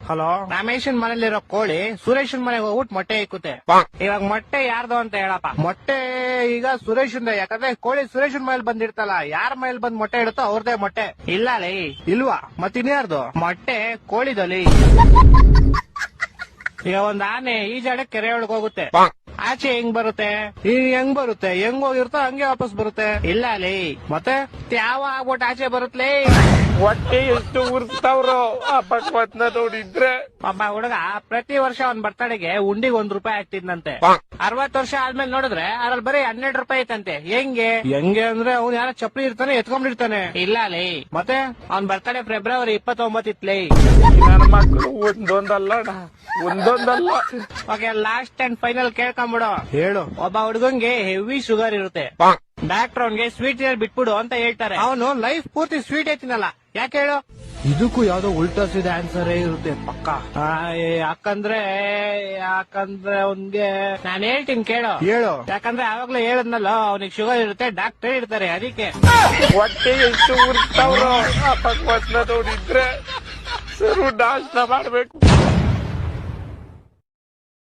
Hello, ರಮೇಶನ್ ಮನೇಲಿರೋ ಕೋಳಿ ಸುರೇಶನ್ ಮನೆಗೆ ಹೋಗ್ಬಿಟ್ಟು ಮೊಟ್ಟೆ ಇಕ್ಕುತ್ತೆ. ಇವಾಗ ಮೊಟ್ಟೆ ಯಾರ್ದು ಅಂತ ಹೇಳಪ್ಪ. ಮೊಟ್ಟೆ ಈಗ ಸುರೇಶನ್, ಯಾಕಂದ್ರೆ ಕೋಳಿ ಸುರೇಶನ್ ಮನೇಲಿ ಬಂದಿರ್ತಲ್ಲ, ಯಾರ ಮನೇಲಿ ಬಂದ್ ಮೊಟ್ಟೆ ಇಡುತ್ತೋ ಅವ್ರದೇ ಮೊಟ್ಟೆ. ಇಲ್ಲ ಲೇ, ಇಲ್ವಾ? ಮತ್ತಿನ್ಯಾರ್ದು ಮೊಟ್ಟೆ? ಕೋಳಿದಲ್ಲಿ. ಈಗ ಒಂದ್ ಆನೆ ಈಜಾಡ ಕೆರೆ ಒಳಗ್ ಹೋಗುತ್ತೆ, ಆಚೆ ಹೆಂಗ್ ಬರುತ್ತೆ? ಹೆಂಗ್ ಬರುತ್ತೆ? ಹೆಂಗ್ ಹೋಗಿರುತ್ತೋ ಹಂಗೆ ವಾಪಸ್ ಬರುತ್ತೆ. ಇಲ್ಲ ಲೇ, ಮತ್ತೆ ಯಾವ ಆಗ್ಬಿಟ್ಟು ಆಚೆ ಬರುತ್ತಲೇ? ಹೊಟ್ಟೆ ಎಷ್ಟು ಉರ್ಸ್ತಾವ್ರೋ ಆ ಭಗವತ್ನ ನೋಡಿದ್ರೆ. ಒಬ್ಬ ಹುಡುಗ ಪ್ರತಿ ವರ್ಷ ಅವ್ನ್ ಬರ್ತಡೆಗೆ ಉಂಡಿಗೆ ₹1 ಆಗ್ತಿದ್ನಂತೆ. 60 ವರ್ಷ ಆದ್ಮೇಲೆ ನೋಡಿದ್ರೆ ಅದ್ರಲ್ಲಿ ಬರೀ ₹12 ಐತಂತೆ. ಹೆಂಗೆ ಅಂದ್ರೆ ಅವ್ನು ಯಾರ ಚಪ್ಪಲಿ ಇರ್ತಾನೆ ಎತ್ಕೊಂಡಿರ್ತಾನೆ. ಇಲ್ಲ ಲೇ, ಮತ್ತೆ ಅವ್ನ್ ಬರ್ತಡೆ ಫೆಬ್ರವರಿ 29 ಇತ್ಲೇ. ನನ್ನ ಮಕ್ಕಳು ಒಂದೊಂದಲ್ಲ ಓಕೆ, ಲಾಸ್ಟ್ ಅಂಡ್ ಫೈನಲ್ ಕೇಳ್ಕೊಂಬಿಡು. ಹೇಳು. ಒಬ್ಬ ಹುಡುಗಂಗೆ ಹೆವಿ ಶುಗರ್ ಇರುತ್ತೆ. ಡಾಕ್ಟರ್ ಅವ್ನ್ಗೆ ಸ್ವೀಟ್ ಬಿಟ್ಬಿಡು ಅಂತ ಹೇಳ್ತಾರೆ. ಅವನು ಲೈಫ್ ಪೂರ್ತಿ ಸ್ವೀಟ್ ಐತಿನಲ್ಲ, ಯಾಕೆ ಹೇಳು? ಇದಕ್ಕೂ ಯಾವ್ದೋ ಉಲ್ಟಾ ಸೀದಾ ಆನ್ಸರ್ ಇರುತ್ತೆ ಪಕ್ಕ. ಯಾಕಂದ್ರೆ ಅವ್ನ್ಗೆ ನಾನು ಹೇಳ್ತೀನಿ ಕೇಳು. ಹೇಳು. ಯಾಕಂದ್ರೆ ಆವಾಗ್ಲೇ ಹೇಳದ್ನಲ್ಲ, ಅವ್ನಿಗೆ ಶುಗರ್ ಇರುತ್ತೆ, ಡಾಕ್ಟರ್ ಇರ್ತಾರೆ, ಅದಕ್ಕೆ. ಹೊಟ್ಟೆ ಎಷ್ಟು ಉರ್ಸ್ತಾವ್ರೋ ಆ ಭಗವತ್ನ ನೋಡಿದ್ರೆ ಸರು ನಾಶ ಮಾಡ್ಬೇಕು.